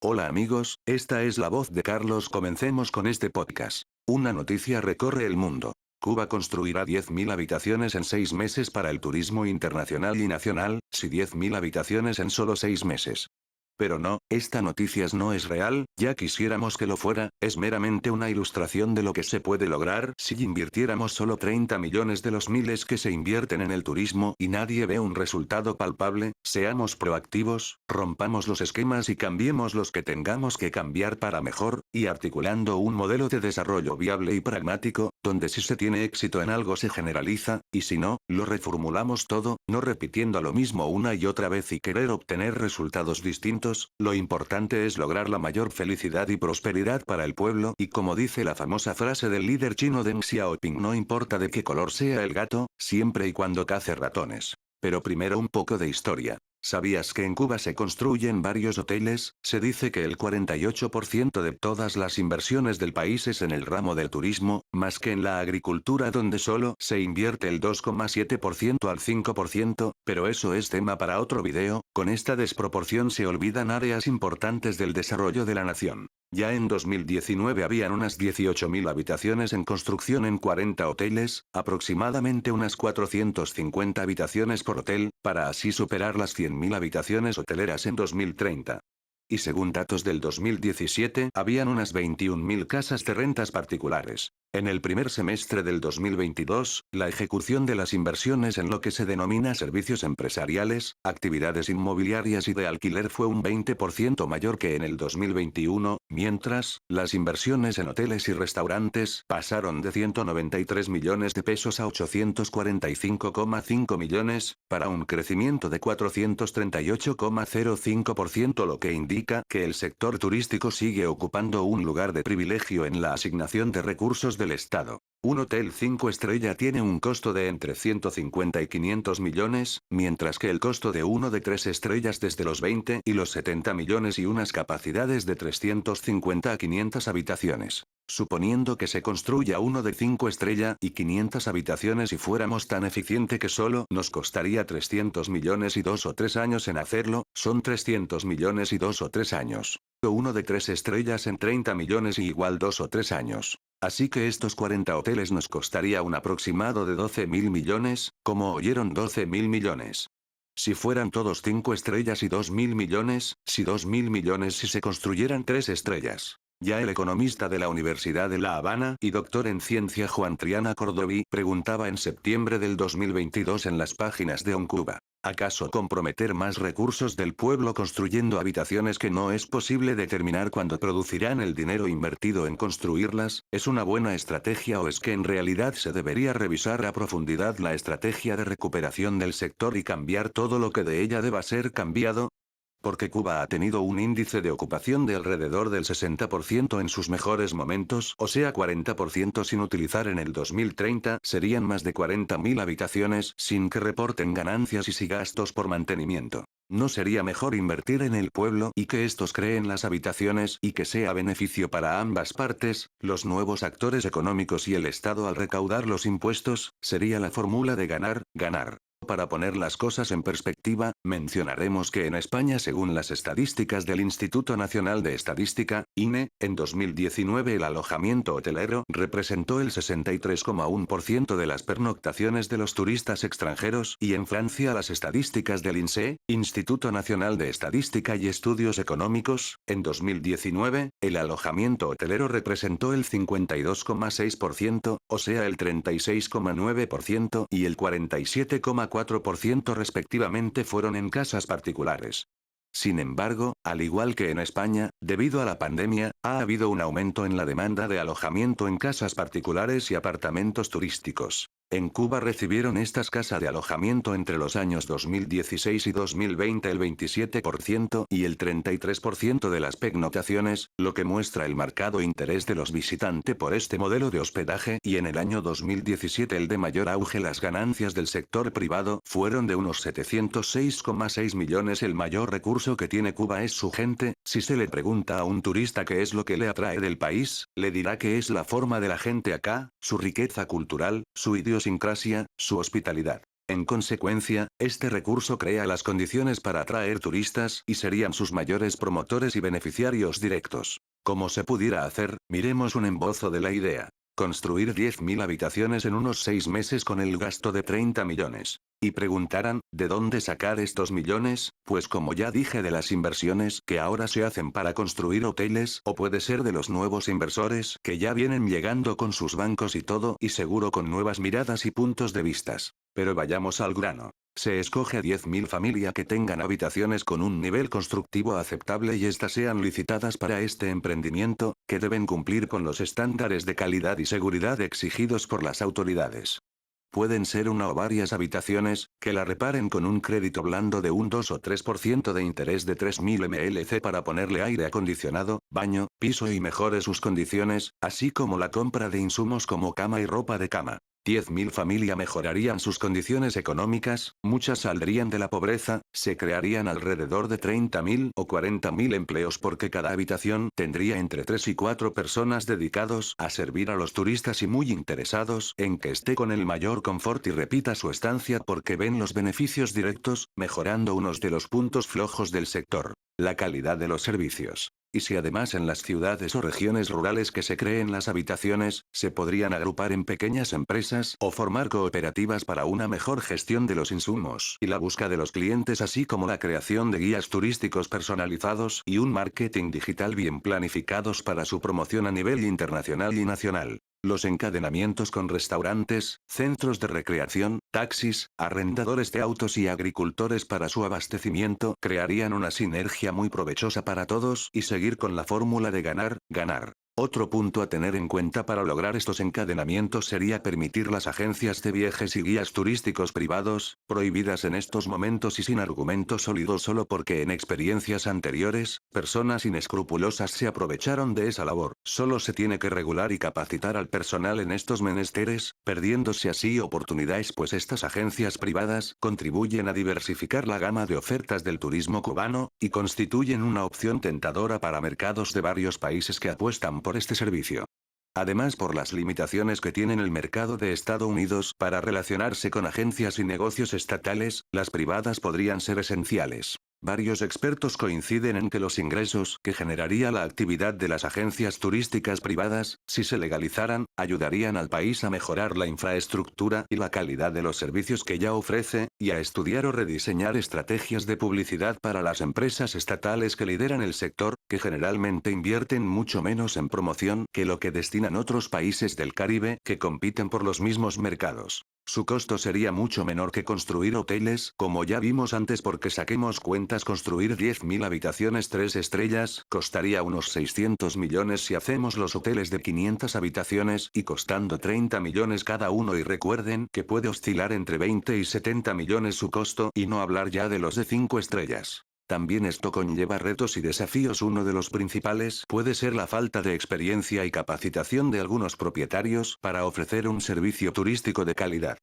Hola amigos, esta es la voz de Carlos. Comencemos con este podcast. Una noticia recorre el mundo. Cuba construirá 10.000 habitaciones en 6 meses para el turismo internacional y nacional, sí, 10.000 habitaciones en solo 6 meses. Pero no, esta noticia no es real, ya quisiéramos que lo fuera, es meramente una ilustración de lo que se puede lograr si invirtiéramos solo 30 millones de los miles que se invierten en el turismo y nadie ve un resultado palpable. Seamos proactivos, rompamos los esquemas y cambiemos los que tengamos que cambiar para mejor, y articulando un modelo de desarrollo viable y pragmático, donde si se tiene éxito en algo se generaliza, y si no, lo reformulamos todo, no repitiendo lo mismo una y otra vez y querer obtener resultados distintos. Lo importante es lograr la mayor felicidad y prosperidad para el pueblo y como dice la famosa frase del líder chino Deng Xiaoping, no importa de qué color sea el gato, siempre y cuando cace ratones. Pero primero un poco de historia. ¿Sabías que en Cuba se construyen varios hoteles? Se dice que el 48% de todas las inversiones del país es en el ramo del turismo, más que en la agricultura donde solo se invierte el 2,7% al 5%, pero eso es tema para otro video. Con esta desproporción se olvidan áreas importantes del desarrollo de la nación. Ya en 2019 habían unas 18.000 habitaciones en construcción en 40 hoteles, aproximadamente unas 450 habitaciones por hotel, para así superar las 100.000 habitaciones hoteleras en 2030. Y según datos del 2017, habían unas 21.000 casas de rentas particulares. En el primer semestre del 2022, la ejecución de las inversiones en lo que se denomina servicios empresariales, actividades inmobiliarias y de alquiler fue un 20% mayor que en el 2021, mientras, las inversiones en hoteles y restaurantes pasaron de 193 millones de pesos a 845,5 millones, para un crecimiento de 438,05%, lo que indica que el sector turístico sigue ocupando un lugar de privilegio en la asignación de recursos del Estado. Un hotel 5 estrellas tiene un costo de entre 150 y 500 millones, mientras que el costo de uno de 3 estrellas desde los 20 y los 70 millones y unas capacidades de 350 a 500 habitaciones. Suponiendo que se construya uno de 5 estrellas y 500 habitaciones y fuéramos tan eficiente que solo nos costaría 300 millones y 2 o 3 años en hacerlo, son 300 millones y 2 o 3 años. Uno de 3 estrellas en 30 millones y igual 2 o 3 años. Así que estos 40 hoteles nos costaría un aproximado de 12.000 millones, como oyeron, 12.000 millones. Si fueran todos 5 estrellas y 2.000 millones, si 2.000 millones si se construyeran 3 estrellas. Ya el economista de la Universidad de La Habana y doctor en ciencia Juan Triana Cordoví preguntaba en septiembre del 2022 en las páginas de OnCuba. ¿Acaso comprometer más recursos del pueblo construyendo habitaciones que no es posible determinar cuándo producirán el dinero invertido en construirlas, es una buena estrategia o es que en realidad se debería revisar a profundidad la estrategia de recuperación del sector y cambiar todo lo que de ella deba ser cambiado? Porque Cuba ha tenido un índice de ocupación de alrededor del 60% en sus mejores momentos, o sea 40% sin utilizar en el 2030, serían más de 40.000 habitaciones sin que reporten ganancias y sin gastos por mantenimiento. ¿No sería mejor invertir en el pueblo y que estos creen las habitaciones y que sea beneficio para ambas partes, los nuevos actores económicos y el Estado al recaudar los impuestos? Sería la fórmula de ganar, ganar. Para poner las cosas en perspectiva, mencionaremos que en España, según las estadísticas del Instituto Nacional de Estadística, INE, en 2019 el alojamiento hotelero representó el 63,1% de las pernoctaciones de los turistas extranjeros y en Francia las estadísticas del INSEE, Instituto Nacional de Estadística y Estudios Económicos, en 2019, el alojamiento hotelero representó el 52,6%, o sea el 36,9% y el 47,4% respectivamente fueron en casas particulares. Sin embargo, al igual que en España, debido a la pandemia, ha habido un aumento en la demanda de alojamiento en casas particulares y apartamentos turísticos. En Cuba recibieron estas casas de alojamiento entre los años 2016 y 2020 el 27% y el 33% de las pernoctaciones, lo que muestra el marcado interés de los visitantes por este modelo de hospedaje, y en el año 2017 el de mayor auge. Las ganancias del sector privado fueron de unos 706,6 millones. El mayor recurso que tiene Cuba es su gente. Si se le pregunta a un turista qué es lo que le atrae del país, le dirá que es la forma de la gente acá, su riqueza cultural, su idiosincrasia, su hospitalidad. En consecuencia, este recurso crea las condiciones para atraer turistas y serían sus mayores promotores y beneficiarios directos. ¿Cómo se pudiera hacer? Miremos un embozo de la idea. Construir 10.000 habitaciones en unos 6 meses con el gasto de 30 millones. Y preguntarán, ¿de dónde sacar estos millones? Pues como ya dije de las inversiones que ahora se hacen para construir hoteles, o puede ser de los nuevos inversores que ya vienen llegando con sus bancos y todo, y seguro con nuevas miradas y puntos de vistas. Pero vayamos al grano. Se escoge a 10.000 familias que tengan habitaciones con un nivel constructivo aceptable y estas sean licitadas para este emprendimiento, que deben cumplir con los estándares de calidad y seguridad exigidos por las autoridades. Pueden ser una o varias habitaciones, que la reparen con un crédito blando de un 2 o 3% de interés de 3.000 mlc para ponerle aire acondicionado, baño, piso y mejore sus condiciones, así como la compra de insumos como cama y ropa de cama. 10.000 familias mejorarían sus condiciones económicas, muchas saldrían de la pobreza, se crearían alrededor de 30.000 o 40.000 empleos porque cada habitación tendría entre 3 y 4 personas dedicados a servir a los turistas y muy interesados en que esté con el mayor confort y repita su estancia porque ven los beneficios directos, mejorando unos de los puntos flojos del sector: la calidad de los servicios. Y si además en las ciudades o regiones rurales que se creen las habitaciones, se podrían agrupar en pequeñas empresas o formar cooperativas para una mejor gestión de los insumos y la búsqueda de los clientes, así como la creación de guías turísticos personalizados y un marketing digital bien planificados para su promoción a nivel internacional y nacional. Los encadenamientos con restaurantes, centros de recreación, taxis, arrendadores de autos y agricultores para su abastecimiento crearían una sinergia muy provechosa para todos y seguir con la fórmula de ganar, ganar. Otro punto a tener en cuenta para lograr estos encadenamientos sería permitir las agencias de viajes y guías turísticos privados, prohibidas en estos momentos y sin argumentos sólidos solo porque en experiencias anteriores, personas inescrupulosas se aprovecharon de esa labor. Solo se tiene que regular y capacitar al personal en estos menesteres, perdiéndose así oportunidades pues estas agencias privadas contribuyen a diversificar la gama de ofertas del turismo cubano, y constituyen una opción tentadora para mercados de varios países que apuestan por este servicio. Además, por las limitaciones que tiene el mercado de Estados Unidos para relacionarse con agencias y negocios estatales, las privadas podrían ser esenciales. Varios expertos coinciden en que los ingresos que generaría la actividad de las agencias turísticas privadas, si se legalizaran, ayudarían al país a mejorar la infraestructura y la calidad de los servicios que ya ofrece, y a estudiar o rediseñar estrategias de publicidad para las empresas estatales que lideran el sector, que generalmente invierten mucho menos en promoción que lo que destinan otros países del Caribe que compiten por los mismos mercados. Su costo sería mucho menor que construir hoteles, como ya vimos antes, porque saquemos cuentas: construir 10.000 habitaciones 3 estrellas costaría unos 600 millones si hacemos los hoteles de 500 habitaciones y costando 30 millones cada uno, y recuerden que puede oscilar entre 20 y 70 millones su costo, y no hablar ya de los de 5 estrellas. También esto conlleva retos y desafíos. Uno de los principales puede ser la falta de experiencia y capacitación de algunos propietarios para ofrecer un servicio turístico de calidad.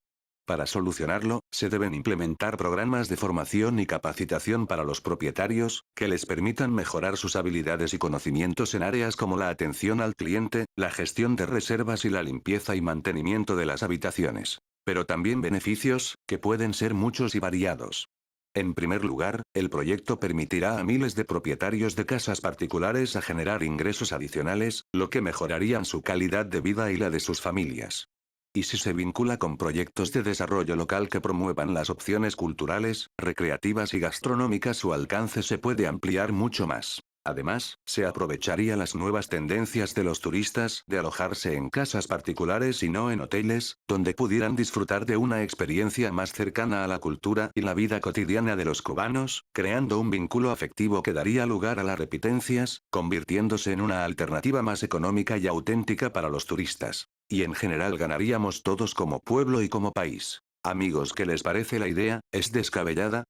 Para solucionarlo, se deben implementar programas de formación y capacitación para los propietarios, que les permitan mejorar sus habilidades y conocimientos en áreas como la atención al cliente, la gestión de reservas y la limpieza y mantenimiento de las habitaciones. Pero también beneficios, que pueden ser muchos y variados. En primer lugar, el proyecto permitirá a miles de propietarios de casas particulares a generar ingresos adicionales, lo que mejorarían su calidad de vida y la de sus familias. Y si se vincula con proyectos de desarrollo local que promuevan las opciones culturales, recreativas y gastronómicas, su alcance se puede ampliar mucho más. Además, se aprovecharía las nuevas tendencias de los turistas de alojarse en casas particulares y no en hoteles, donde pudieran disfrutar de una experiencia más cercana a la cultura y la vida cotidiana de los cubanos, creando un vínculo afectivo que daría lugar a las repitencias, convirtiéndose en una alternativa más económica y auténtica para los turistas. Y en general ganaríamos todos como pueblo y como país. Amigos, ¿qué les parece la idea? ¿Es descabellada?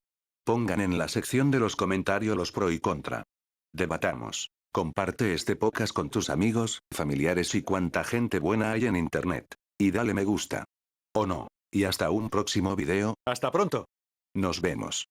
Pongan en la sección de los comentarios los pro y contra. Debatamos. Comparte este podcast con tus amigos, familiares y cuanta gente buena hay en internet. Y dale me gusta. O no. Y hasta un próximo video. Hasta pronto. Nos vemos.